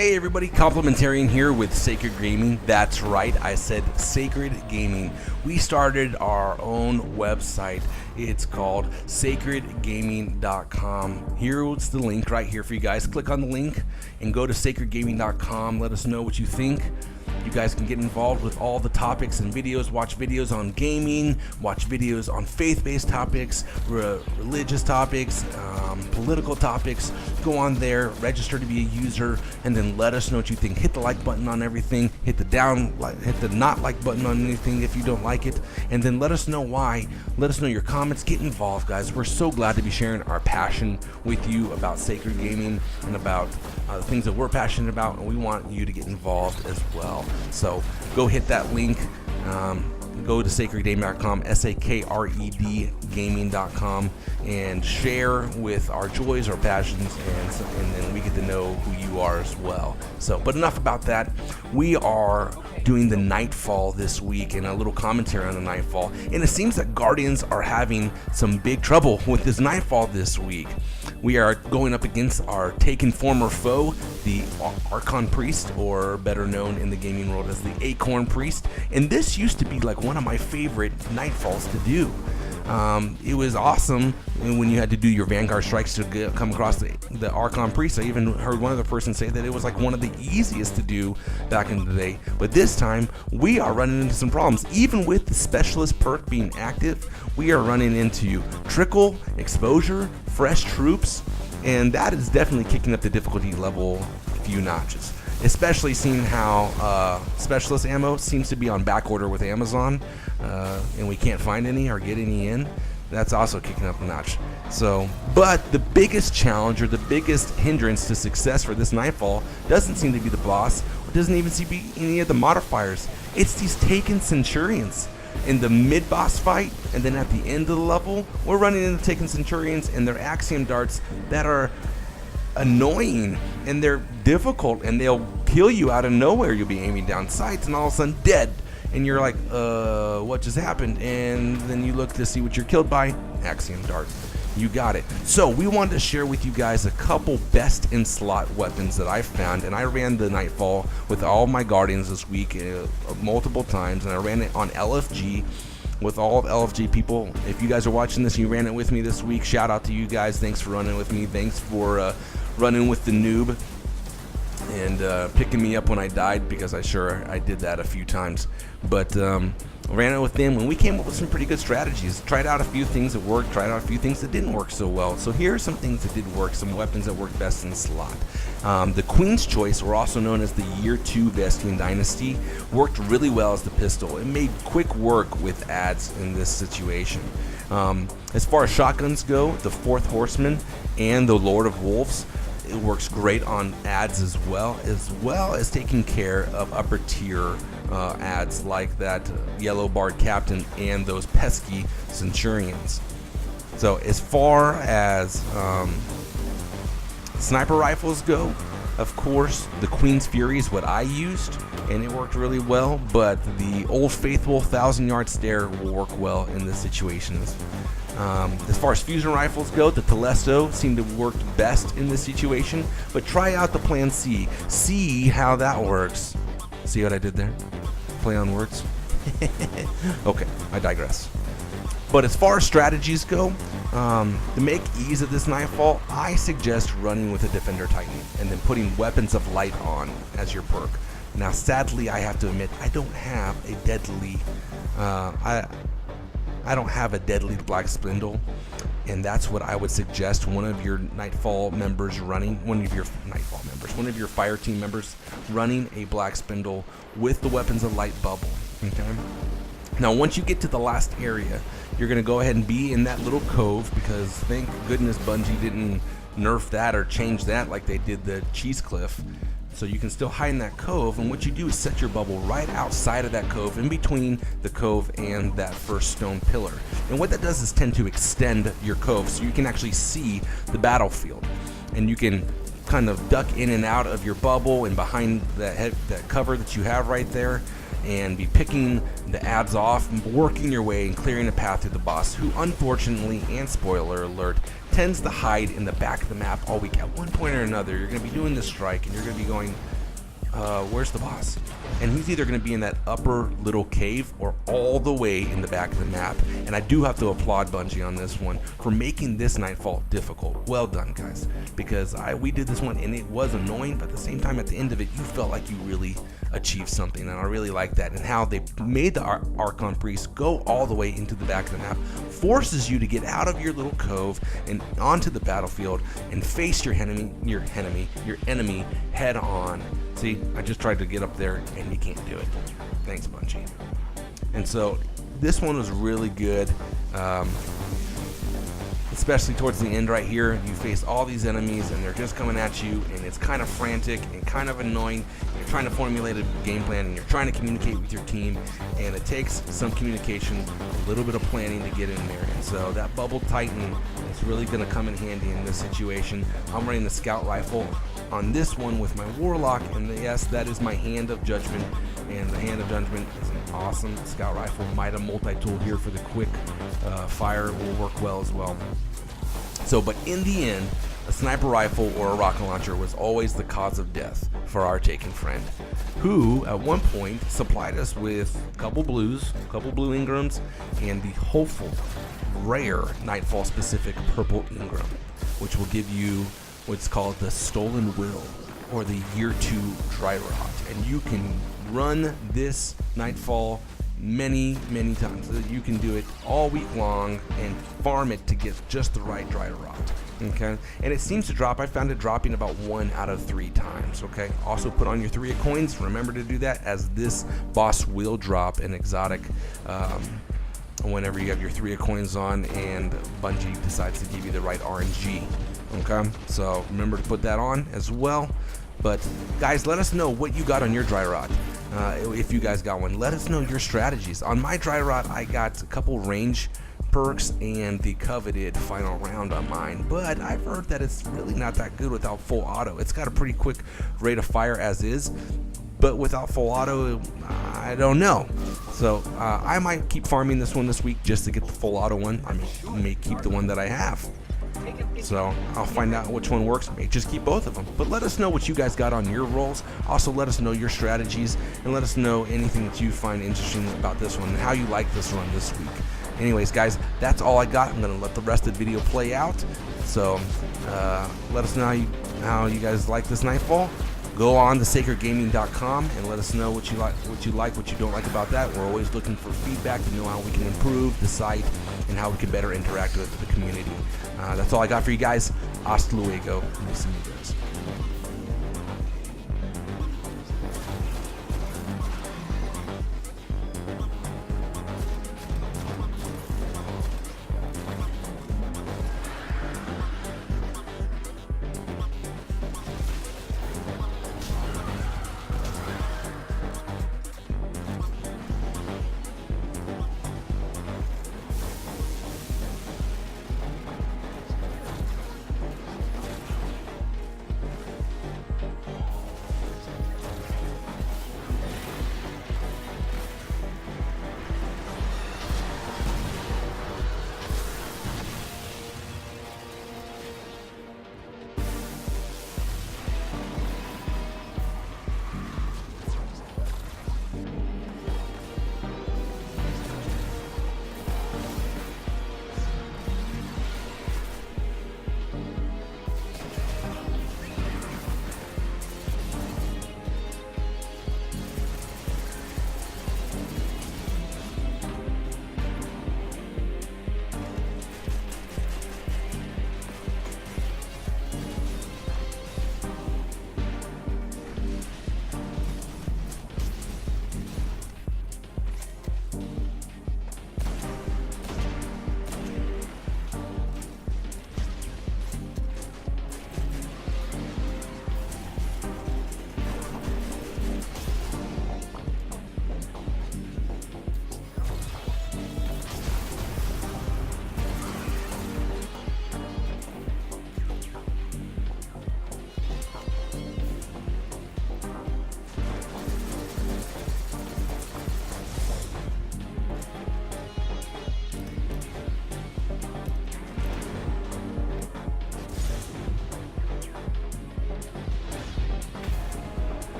Hey everybody, Complimentarian here with Sacred Gaming. That's right, I said Sacred Gaming. We started our own website. It's called SacredGaming.com. Here's the link right here for you guys. Click on the link and go to SacredGaming.com. Let us know what you think. You guys can get involved with all the topics and videos, watch videos on gaming, watch videos on faith-based topics, religious topics, political topics. Go on there, register to be a user, and then let us know what you think. Hit the like button on everything, hit the not like button on anything if you don't like it, and then let us know why. Let us know your comments. Get involved, guys. We're so glad to be sharing our passion with you about Sacred Gaming and about the things that we're passionate about, and we want you to get involved as well. So go hit that link, go to SacredGaming.com, SAKRED gaming.com, and share with our joys, our passions, and then we get to know who you are as well. So, but enough about that. We are doing the Nightfall this week and a little commentary on the Nightfall, and it seems that Guardians are having some big trouble with this Nightfall this week. We are going up against our taken former foe, the Archon Priest, or better known in the gaming world as the Acorn Priest. And this used to be like one of my favorite Nightfalls to do. It was awesome when you had to do your Vanguard strikes to come across the Archon Priest. I even heard one other person say that it was like one of the easiest to do back in the day. But this time, we are running into some problems. Even with the Specialist perk being active, we are running into Trickle, Exposure, Fresh Troops, and that is definitely kicking up the difficulty level a few notches. Especially seeing how Specialist ammo seems to be on back order with Amazon, and we can't find any or get any in. That's also kicking up a notch. So, but the biggest challenge or the biggest hindrance to success for this Nightfall doesn't seem to be the boss, or doesn't even seem to be any of the modifiers. It's these Taken Centurions. In the mid-boss fight, and then at the end of the level, we're running into Taken Centurions and their Axiom darts that are annoying, and they're difficult, and they'll kill you out of nowhere. You'll be aiming down sights and all of a sudden dead, and you're like, what just happened? And then you look to see what you're killed by. Axiom dart. You got it. So we wanted to share with you guys a couple best in slot weapons that I found, and I ran the Nightfall with all my Guardians this week multiple times, and I ran it on LFG with all of LFG people. If you guys are watching this and you ran it with me this week, shout out to you guys. Thanks for running with me. Thanks for running with the noob and picking me up when I died, because I did that a few times. But ran it with them when we came up with some pretty good strategies. Tried out a few things that worked, tried out a few things that didn't work so well. So here are some things that did work, some weapons that worked best in slot. The Queen's Choice, or also known as the Year 2 Vestian Dynasty, worked really well as the pistol. It made quick work with adds in this situation. As far as shotguns go, the Fourth Horseman and the Lord of Wolves, it works great on adds as well as taking care of upper tier adds like that Yellow Bard Captain and those pesky Centurions. So as far as sniper rifles go, of course, the Queen's Fury is what I used, and it worked really well, but the Old Faithful 1,000-yard stare will work well in this situation. As far as fusion rifles go, the Telesto seemed to work best in this situation, but try out the Plan C. See how that works. See what I did there? Play on words? Okay, I digress. But as far as strategies go, to make ease of this Nightfall, I suggest running with a Defender Titan and then putting Weapons of Light on as your perk. Now, sadly, I have to admit, I don't have a deadly black spindle, and that's what I would suggest one of your Nightfall members running, one of your fire team members running a black spindle with the Weapons of Light bubble. Okay. Now, once you get to the last area, you're going to go ahead and be in that little cove, because thank goodness Bungie didn't nerf that or change that like they did the Cheese Cliff. So you can still hide in that cove, and what you do is set your bubble right outside of that cove, in between the cove and that first stone pillar. And what that does is tend to extend your cove so you can actually see the battlefield. And you can kind of duck in and out of your bubble and behind that cover that you have right there, and be picking the ads off, working your way and clearing a path to the boss, who unfortunately, and spoiler alert, tends to hide in the back of the map all week. At one point or another, you're going to be doing this strike and you're going to be going, where's the boss? And he's either going to be in that upper little cave or all the way in the back of the map. And I do have to applaud Bungie on this one for making this Nightfall difficult. Well done, guys, because we did this one and it was annoying, but at the same time, at the end of it, you felt like you really achieved something, and I really like that. And how they made the Archon Priest go all the way into the back of the map forces you to get out of your little cove and onto the battlefield and face your enemy head on. See, I just tried to get up there and you can't do it. Thanks, Bungie. And so this one was really good, especially towards the end right here. You face all these enemies and they're just coming at you, and it's kind of frantic and kind of annoying. You're trying to formulate a game plan and you're trying to communicate with your team, and it takes some communication, a little bit of planning to get in there. And so that Bubble Titan is really going to come in handy in this situation. I'm running the Scout Rifle on this one with my Warlock, and yes, that is my Hand of Judgment, and the Hand of Judgment is an awesome Scout Rifle. Might have multi-tool here for the quick fire will work well as well. So, but in the end, a sniper rifle or a rocket launcher was always the cause of death for our Taken friend, who at one point supplied us with a couple blue Ingrams, and the hopeful, rare Nightfall specific purple Ingram, which will give you what's called the Stolen Will, or the Year 2 Dry Rot. And you can run this Nightfall many times. You can do it all week long and farm it to get just the right dry rot. Okay, and it seems to drop. I found it dropping about 1 out of 3 times. Okay, also put on your 3 of coins. Remember to do that, as this boss will drop an exotic whenever you have your 3 of coins on and Bungie decides to give you the right RNG. Okay, so remember to put that on as well. But guys, let us know what you got on your dry rot. If you guys got one, let us know your strategies. On my dry rot, I got a couple range perks and the coveted final round on mine, but I've heard that it's really not that good without full auto. It's got a pretty quick rate of fire as is, but without full auto, I don't know. So I might keep farming this one this week just to get the full auto one. I may keep the one that I have. So I'll find out which one works. May just keep both of them. But let us know what you guys got on your rolls. Also, let us know your strategies, and let us know anything that you find interesting about this one and how you like this run this week. Anyways, guys, that's all I got. I'm going to let the rest of the video play out. So let us know how you guys like this Nightfall. Go on to TakenArchonComm and let us know what you like, what you don't like about that. We're always looking for feedback to know how we can improve the site and how we can better interact with the community. That's all I got for you guys. Hasta luego. Nice to meet you guys.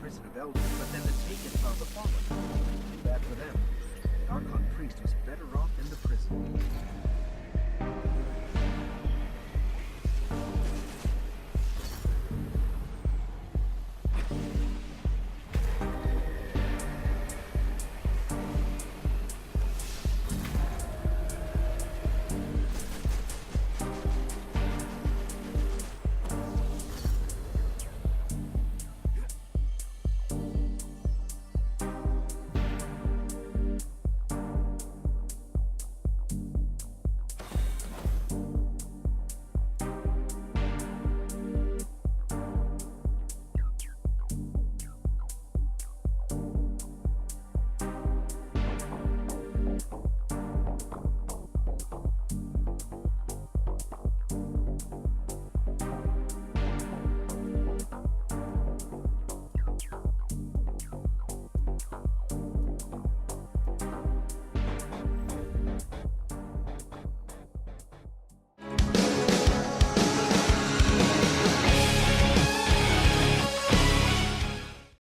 prison of elders, but then the Taken found the fallen. Too bad for them. The Archon priest was better off in the prison.